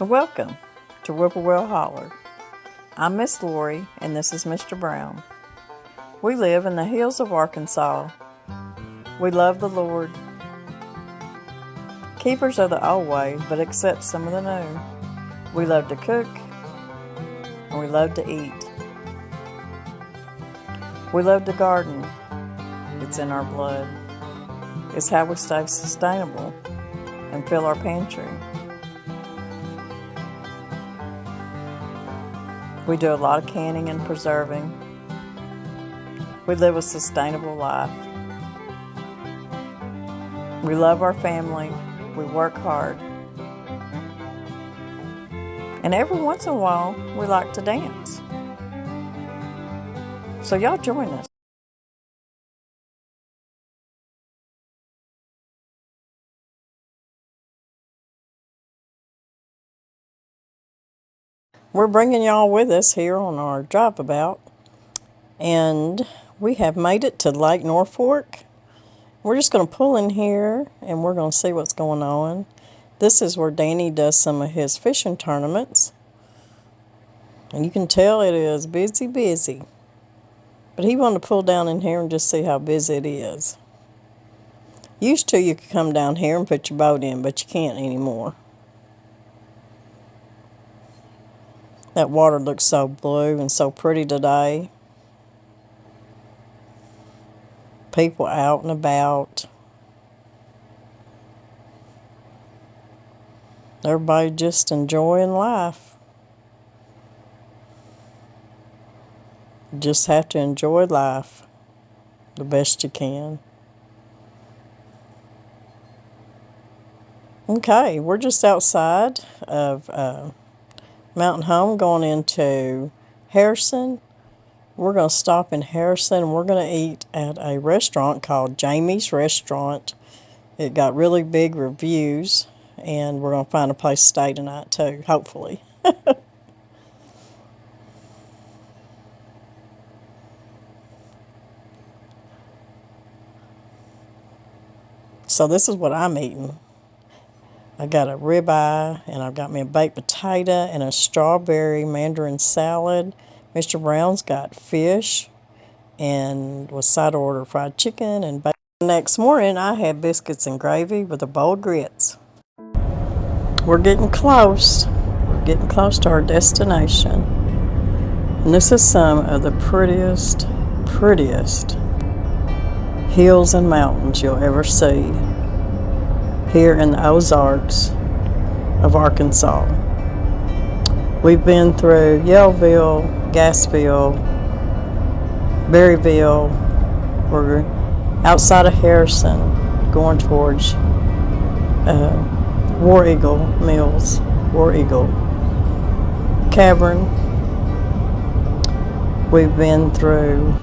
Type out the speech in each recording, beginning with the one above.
Welcome to Whippoorwill Holler. I'm Miss Lori, and this is Mr. Brown. We live in the hills of Arkansas. We love the Lord. Keepers of the old ways, but accept some of the new. We love to cook, and we love to eat. We love to garden. It's in our blood. It's how we stay sustainable and fill our pantry. We do a lot of canning and preserving. We live a sustainable life. We love our family. We work hard. And every once in a while, we like to dance. So y'all join us. We're bringing y'all with us here on our drive about, and we have made it to Lake Norfolk. We're just going to pull in here and we're going to see what's going on. This is where Danny does some of his fishing tournaments, and you can tell it is busy. But he wanted to pull down in here and just see how busy it is. Used to, you could come down here and put your boat in, but you can't anymore. That water looks so blue and so pretty today. People out and about. Everybody just enjoying life. You just have to enjoy life the best you can. Okay, we're just outside of Mountain Home going into Harrison. We're going to stop in Harrison and we're going to eat at a restaurant called Jamie's Restaurant. It got really big reviews, and we're going to find a place to stay tonight too, hopefully. So this is what I'm eating. I got a ribeye, and I've got me a baked potato and a strawberry mandarin salad. Mr. Brown's got fish and with side order fried chicken and bacon. Next morning, I had biscuits and gravy with a bowl of grits. We're getting close. We're getting close to our destination. And this is some of the prettiest hills and mountains you'll ever see here in the Ozarks of Arkansas. We've been through Yellville, Gassville, Berryville. We're outside of Harrison, going towards War Eagle Mills, War Eagle Cavern. We've been through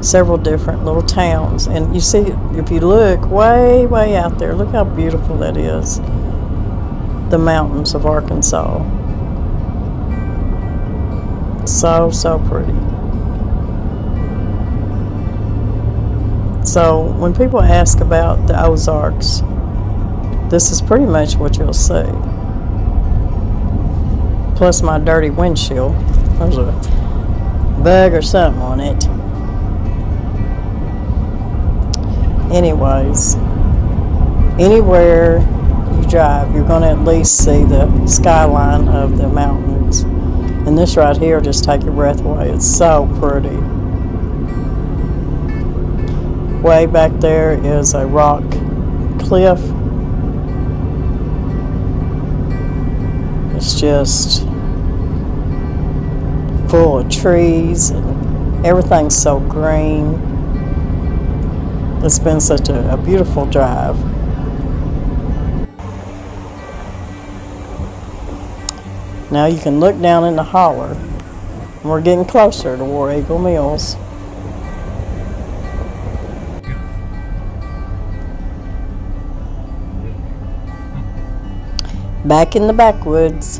several different little towns, and you see, if you look way out there, look how beautiful that is. The mountains of Arkansas. So pretty. So when people ask about the Ozarks, this is pretty much what you'll see. Plus my dirty windshield. There's a bug or something on it. Anyways, anywhere you drive, you're going to at least see the skyline of the mountains. And this right here just take your breath away. It's so pretty. Way back there is a rock cliff. It's just full of trees and everything's so green. It's been such a beautiful drive. Now you can look down in the holler. We're getting closer to War Eagle Mills. Back in the backwoods.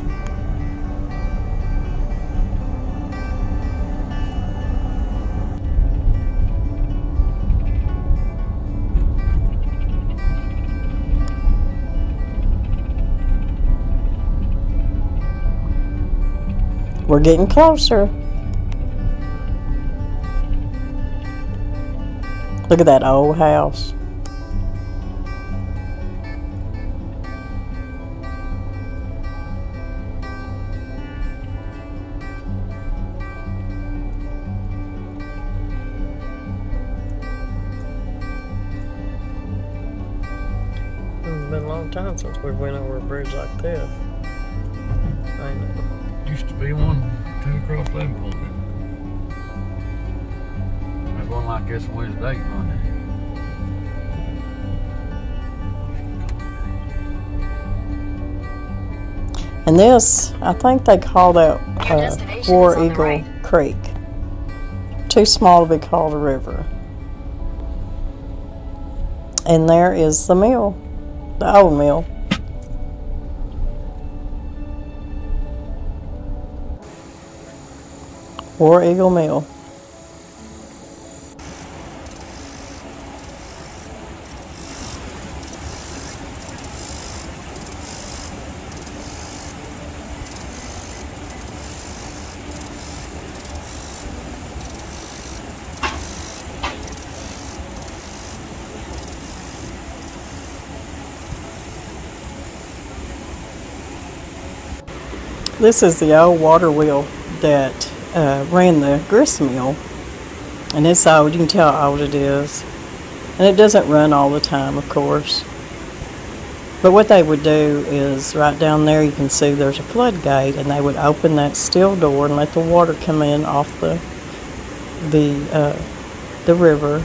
We're getting closer. Look at that old house. It's been a long time since we went over a bridge like this. Ain't it? Used to be one, two across that point. There's one like this Wednesday, Monday. And this, I think they call that War Eagle Creek. Too small to be called a river. And there is the mill, the old mill. War Eagle Mill. This is the old water wheel that ran the grist mill, and it's old. You can tell how old it is, and it doesn't run all the time, of course. But what they would do is right down there you can see there's a floodgate, and they would open that steel door and let the water come in off the river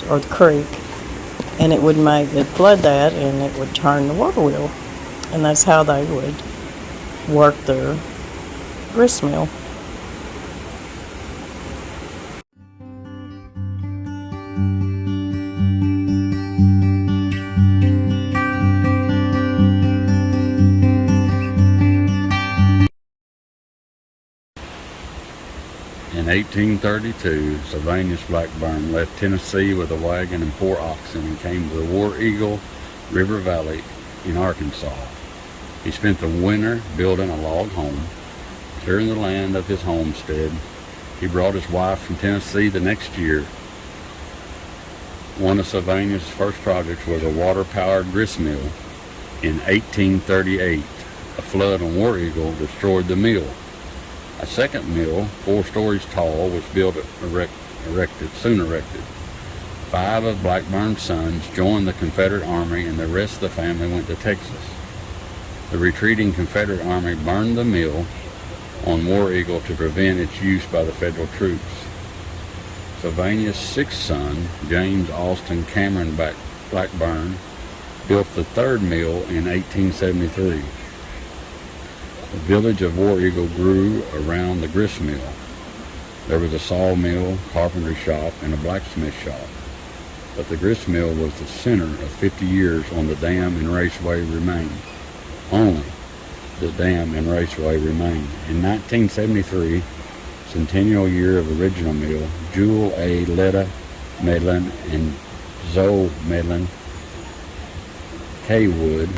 or the creek, and it would flood that, and it would turn the water wheel, and that's how they would work their grist mill. In 1832, Sylvanus Blackburn left Tennessee with a wagon and 4 oxen and came to the War Eagle River Valley in Arkansas. He spent the winter building a log home, clearing the land of his homestead. He brought his wife from Tennessee the next year. One of Sylvanus' first projects was a water-powered grist mill. In 1838, a flood on War Eagle destroyed the mill. A second mill, 4 stories tall, was soon erected. 5 of Blackburn's sons joined the Confederate Army, and the rest of the family went to Texas. The retreating Confederate Army burned the mill on War Eagle to prevent its use by the Federal troops. Sylvanus' 6th son, James Austin Cameron Blackburn, built the 3rd mill in 1873. The village of War Eagle grew around the grist mill. There was a sawmill, carpentry shop, and a blacksmith shop. But the grist mill was the center of 50 years on the dam and raceway remained. Only the dam and raceway remained. In 1973, centennial year of the original mill, Jewel A. Letta Medlin and Zoe Medlin Kaywood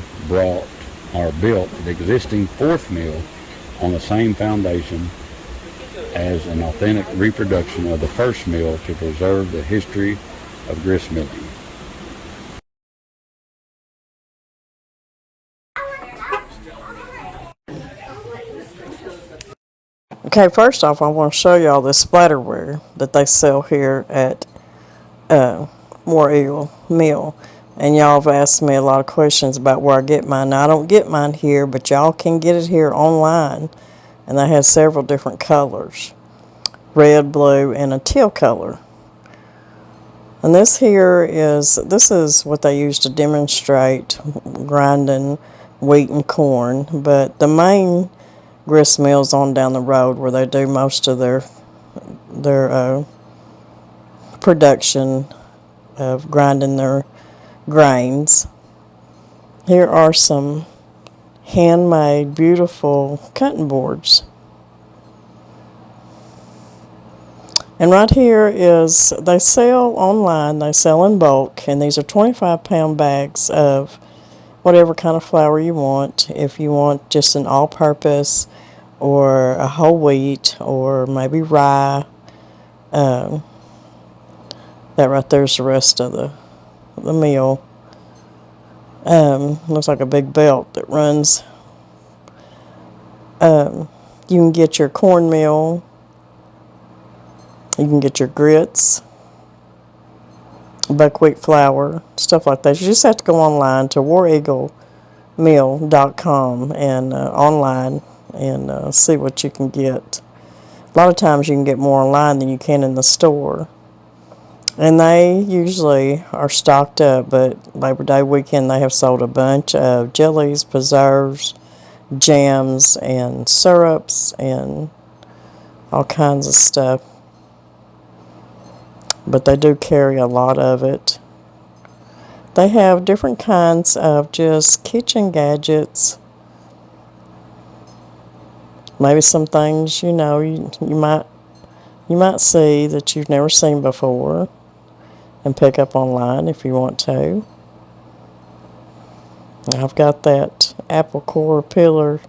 built the existing 4th mill on the same foundation as an authentic reproduction of the 1st mill to preserve the history of grist milling. Okay, first off, I want to show y'all this splatterware that they sell here at War Eagle Mill. And y'all have asked me a lot of questions about where I get mine. Now, I don't get mine here, but y'all can get it here online. And they have several different colors. Red, blue, and a teal color. And this is what they use to demonstrate grinding wheat and corn. But the main grist mill's on down the road where they do most of their production of grinding their grains. Here are some handmade beautiful cutting boards. And right here is, they sell online, they sell in bulk, and these are 25-pound bags of whatever kind of flour you want. If you want just an all-purpose or a whole wheat, or maybe rye. Um, that right there's the rest of the meal. Looks like a big belt that runs. You can get your cornmeal. You can get your grits, buckwheat flour, stuff like that. You just have to go online to wareaglemeal.com and online and see what you can get. A lot of times you can get more online than you can in the store. And they usually are stocked up, but Labor Day weekend they have sold a bunch of jellies, preserves, jams, and syrups, and all kinds of stuff. But they do carry a lot of it. They have different kinds of just kitchen gadgets. Maybe some things you might see that you've never seen before and pick up online if you want to. I've got that apple core pillar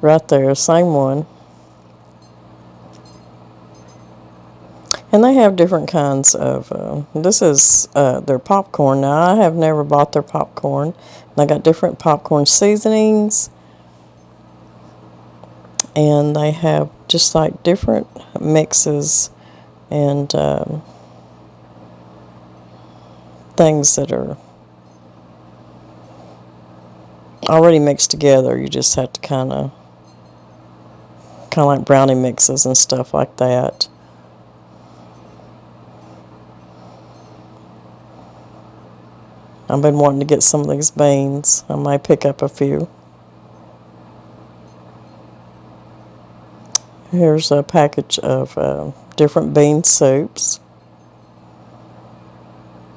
right there, same one. And they have different kinds of, this is their popcorn. Now, I have never bought their popcorn. They got different popcorn seasonings. And they have just like different mixes and things that are already mixed together. You just have to kind of like brownie mixes and stuff like that. I've been wanting to get some of these beans. I might pick up a few. Here's a package of different bean soups,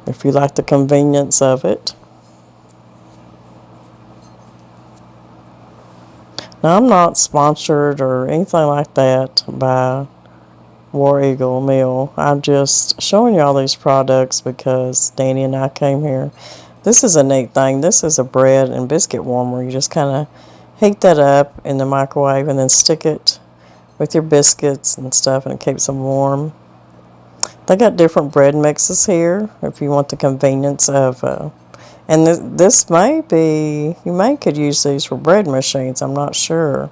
if you like the convenience of it. Now, I'm not sponsored or anything like that by War Eagle Meal. I'm just showing you all these products because Danny and I came here. This is a neat thing. This is a bread and biscuit warmer. You just kind of heat that up in the microwave and then stick it with your biscuits and stuff, and it keeps them warm. They got different bread mixes here if you want the convenience of and this may be, you could use these for bread machines, I'm not sure.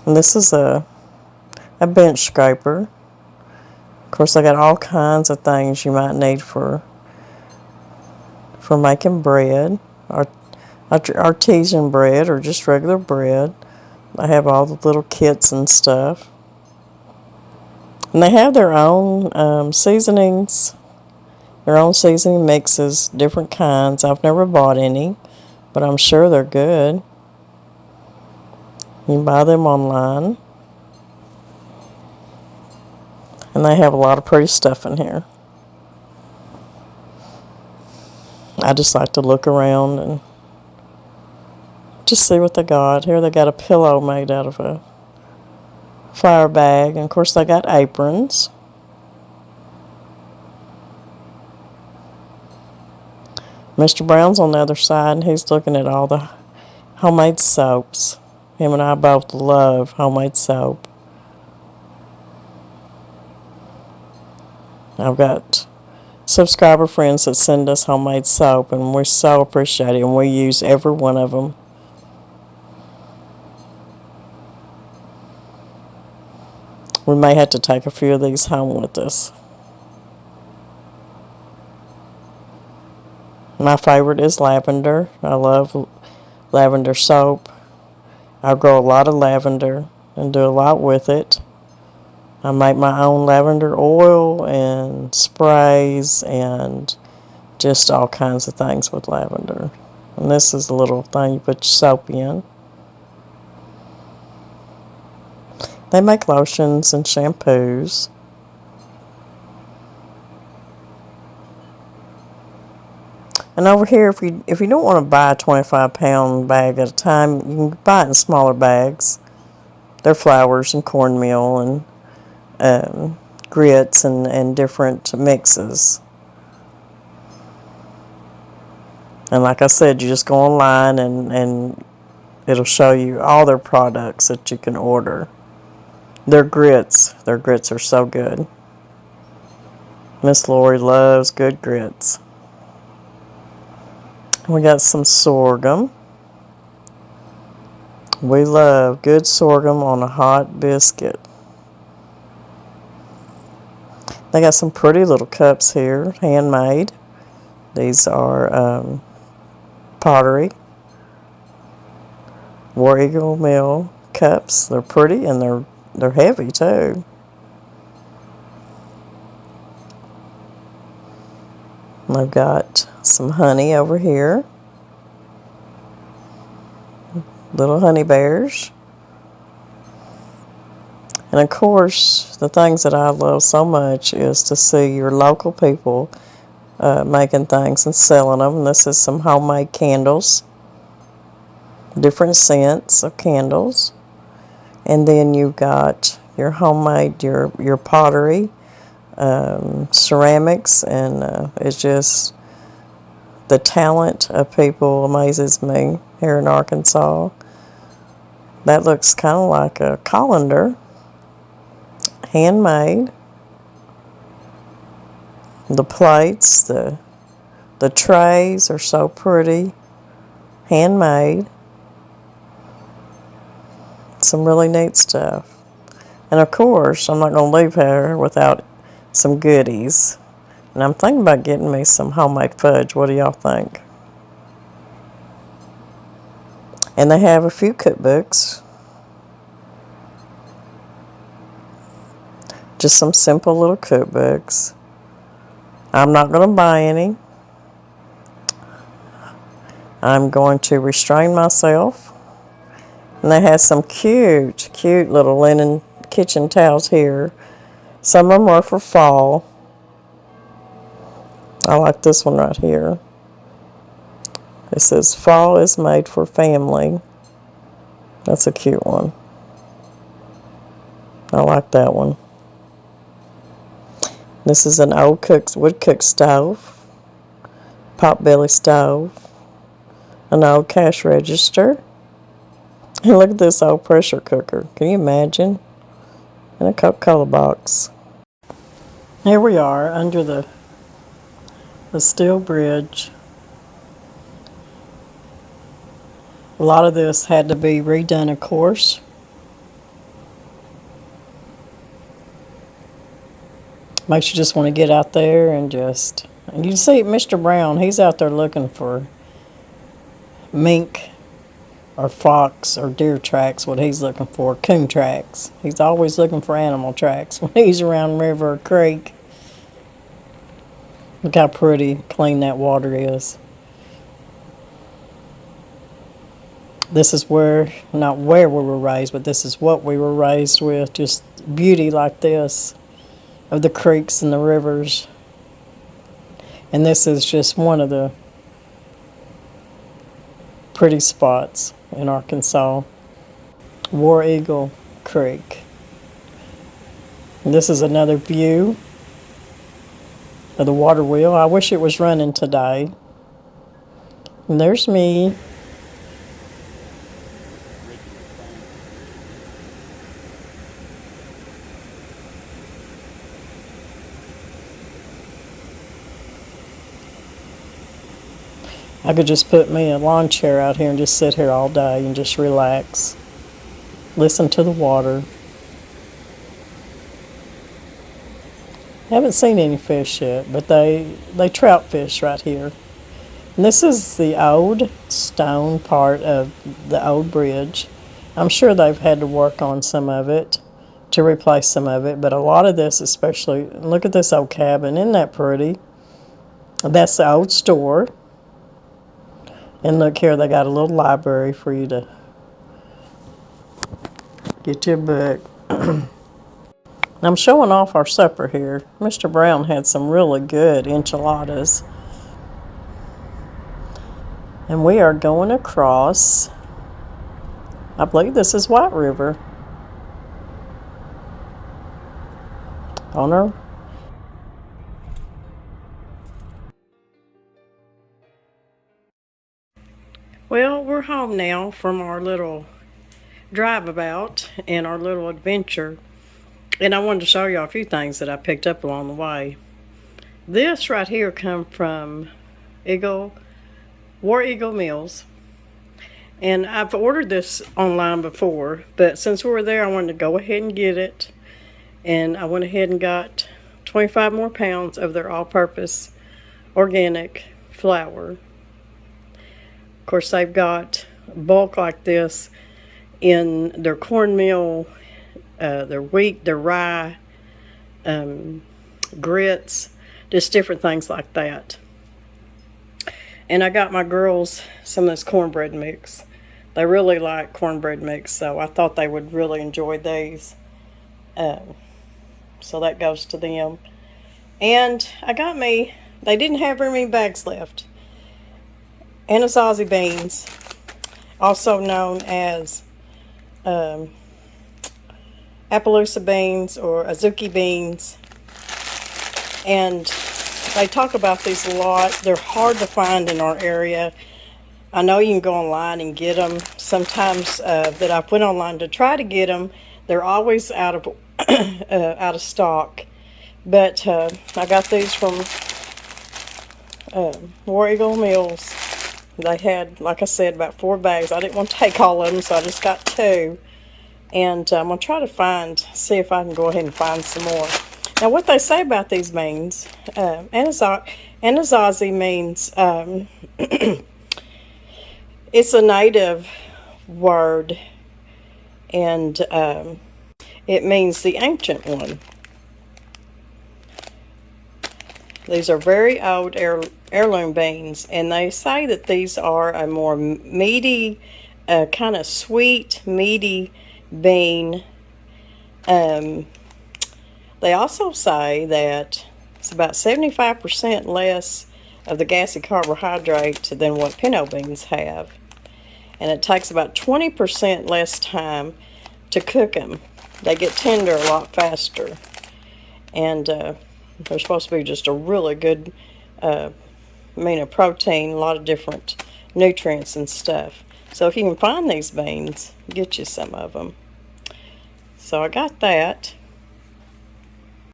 And this is a bench scraper. Of course, they got all kinds of things you might need for making bread, or artesian bread, or just regular bread. They have all the little kits and stuff. And they have their own seasonings, their own seasoning mixes, different kinds. I've never bought any, but I'm sure they're good. You can buy them online. And they have a lot of pretty stuff in here. I just like to look around and just see what they got. Here they got a pillow made out of a flour bag. And of course they got aprons. Mr. Brown's on the other side, and he's looking at all the homemade soaps. Him and I both love homemade soap. I've got subscriber friends that send us homemade soap, and we're so appreciative, and we use every one of them. We may have to take a few of these home with us. My favorite is lavender. I love lavender soap. I grow a lot of lavender and do a lot with it. I make my own lavender oil and sprays and just all kinds of things with lavender. And this is a little thing you put your soap in. They make lotions and shampoos. And over here, if you don't want to buy a 25-pound bag at a time, you can buy it in smaller bags. They're flours and cornmeal and grits and different mixes. And like I said, you just go online and it'll show you all their products that you can order. Their grits are so good. Miss Lori loves good grits. We got some sorghum. We love good sorghum on a hot biscuit. They got some pretty little cups here, handmade. These are pottery. War Eagle Mill cups. They're pretty and they're heavy too. And I've got some honey over here. Little honey bears. And of course, the things that I love so much is to see your local people making things and selling them. And this is some homemade candles. Different scents of candles. And then you've got your homemade, your pottery, ceramics, and it's just the talent of people amazes me here in Arkansas. That looks kind of like a colander, handmade. The plates, the trays are so pretty, handmade. Some really neat stuff. And of course, I'm not going to leave here without some goodies. And I'm thinking about getting me some homemade fudge. What do y'all think? And they have a few cookbooks. Just some simple little cookbooks. I'm not going to buy any. I'm going to restrain myself. And they have some cute little linen kitchen towels here. Some of them are for fall. I like this one right here. It says, "Fall is made for family." That's a cute one. I like that one. This is an old wood cook stove, potbelly stove, an old cash register. And look at this old pressure cooker. Can you imagine? And a Coca-Cola box. Here we are under the steel bridge. A lot of this had to be redone, of course. Makes you just want to get out there and you see Mr. Brown, he's out there looking for mink or fox or deer tracks, what he's looking for, coon tracks. He's always looking for animal tracks when he's around river or creek. Look how pretty clean that water is. This is not where we were raised, but this is what we were raised with. Just beauty like this of the creeks and the rivers. And this is just one of the pretty spots in Arkansas. War Eagle Creek. And this is another view of the water wheel. I wish it was running today. And there's me. I could just put me a lawn chair out here and just sit here all day and just relax. Listen to the water. Haven't seen any fish yet, but they trout fish right here. And this is the old stone part of the old bridge. I'm sure they've had to work on some of it to replace some of it, but a lot of this, especially, look at this old cabin. Isn't that pretty? That's the old store. And look here, they got a little library for you to get your book. I'm showing off our supper here. Mr. Brown had some really good enchiladas. And we are going across, I believe this is White River. On our Well, we're home now from our little drive about and our little adventure. And I wanted to show you a few things that I picked up along the way. This right here come from War Eagle Mills. And I've ordered this online before, but since we were there, I wanted to go ahead and get it. And I went ahead and got 25 more pounds of their all-purpose organic flour. Of course, they've got bulk like this in their cornmeal, their wheat, their rye, grits, just different things like that. And I got my girls some of this cornbread mix. They really like cornbread mix, so I thought they would really enjoy these. So that goes to them. And they didn't have very many bags left. Anasazi beans, also known as Appaloosa beans or Azuki beans. And they talk about these a lot. They're hard to find in our area. I know you can go online and get them. Sometimes that I've went online to try to get them, they're always out of out of stock. But I got these from War Eagle Mills. They had, like I said, about 4 bags. I didn't want to take all of them, so I just got 2. And I'm going to try to see if I can go ahead and find some more. Now, what they say about these beans, Anasazi means, it's a native word, and it means the ancient one. These are very old heirloom beans, and they say that these are a more meaty, kind of sweet, meaty bean. They also say that it's about 75% less of the gassy carbohydrate than what pinto beans have. And it takes about 20% less time to cook them. They get tender a lot faster. And they're supposed to be just a really good amount of protein, a lot of different nutrients and stuff. So if you can find these beans, get you some of them. So I got that.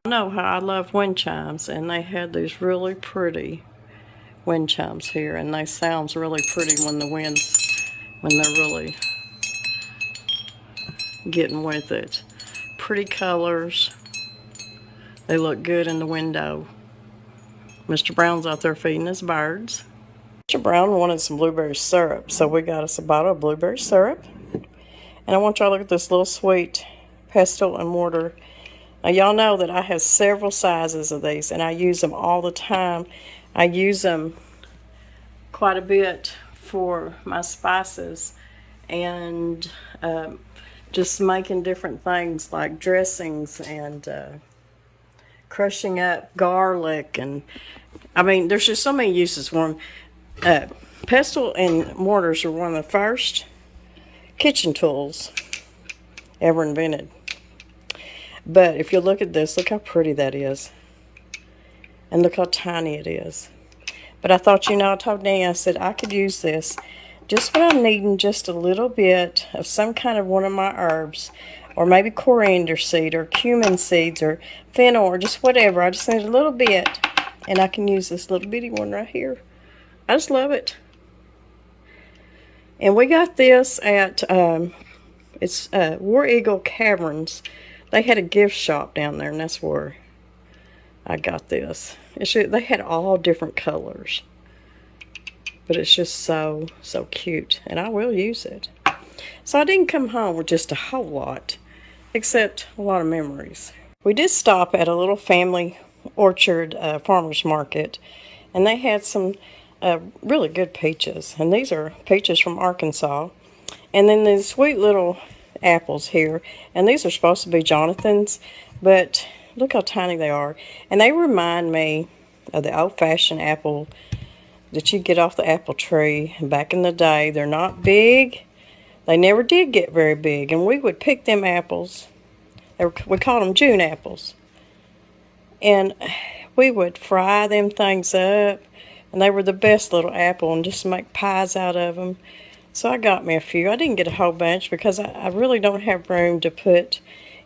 I know how I love wind chimes, and they had these really pretty wind chimes here, and they sound really pretty when they're really getting with it. Pretty colors. They look good in the window. Mr. Brown's out there feeding his birds. Mr. Brown wanted some blueberry syrup, so we got us a bottle of blueberry syrup. And I want y'all to look at this little sweet pestle and mortar. Now, y'all know that I have several sizes of these, and I use them all the time. I use them quite a bit for my spices and just making different things like dressings and crushing up garlic. And I mean, there's just so many uses for them. Pestle and mortars are one of the first kitchen tools ever invented. But if you look at this, look how pretty that is. And look how tiny it is. But I thought, I told Nanny, I said, I could use this just when I'm needing just a little bit of some kind of one of my herbs, or maybe coriander seed, or cumin seeds, or fennel, or just whatever. I just need a little bit, and I can use this little bitty one right here. I just love it. And we got this at, it's War Eagle Caverns. They had a gift shop down there, and that's where I got this. They had all different colors, but it's just so cute, and I will use it. So I didn't come home with just a whole lot, except a lot of memories. We did stop at a little family orchard farmer's market, and they had some really good peaches, and these are peaches from Arkansas. And then these sweet little apples here, and these are supposed to be Jonathan's, but look how tiny they are. And they remind me of the old-fashioned apple that you get off the apple tree back in the day. They're not big. They never did get very big, and we would pick them apples. We called them June apples. And we would fry them things up, and they were the best little apple, and just make pies out of them. So I got me a few. I didn't get a whole bunch because I really don't have room to put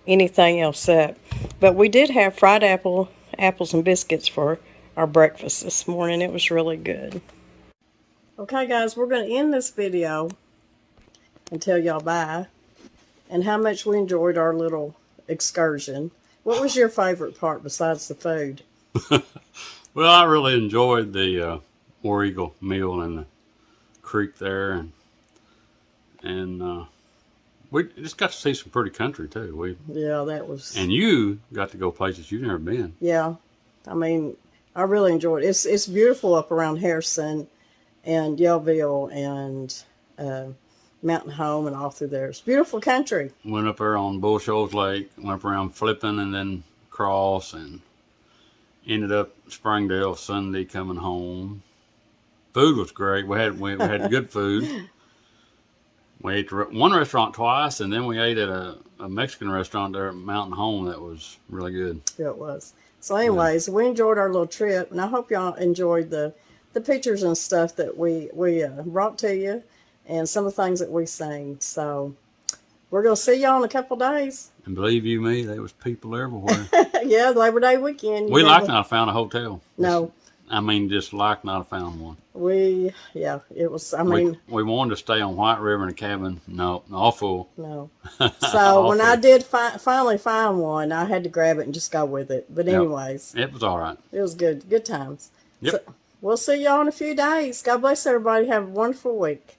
anything else up. But we did have fried apples and biscuits for our breakfast this morning. It was really good. Okay, guys, we're going to end this video and tell y'all bye and how much we enjoyed our little excursion. What was your favorite part besides the food? Well, I really enjoyed the War Eagle meal in the creek there, and we just got to see some pretty country too. Yeah, that was. And you got to go places you've never been. Yeah, I mean, I really enjoyed it. It's beautiful up around Harrison and Yellville and Mountain Home and all through there. It's beautiful country. Went up there on Bull Shoals Lake, went up around Flippin and then cross, and ended up Springdale Sunday coming home. Food was great. We had good food. We ate at one restaurant twice, and then we ate at a Mexican restaurant there at Mountain Home that was really good. Yeah, it was. So anyways, we enjoyed our little trip, and I hope y'all enjoyed the pictures and stuff that we brought to you and some of the things that we sang. So we're going to see y'all in a couple days. And believe you me, there was people everywhere. Yeah, Labor Day weekend. We like not have found a hotel. No. I mean, just like not have found one. It was, I mean. We wanted to stay on White River in a cabin. No, all full. No. So when I did finally find one, I had to grab it and just go with it. But anyways. It was all right. It was good. Good times. Yep. So we'll see y'all in a few days. God bless everybody. Have a wonderful week.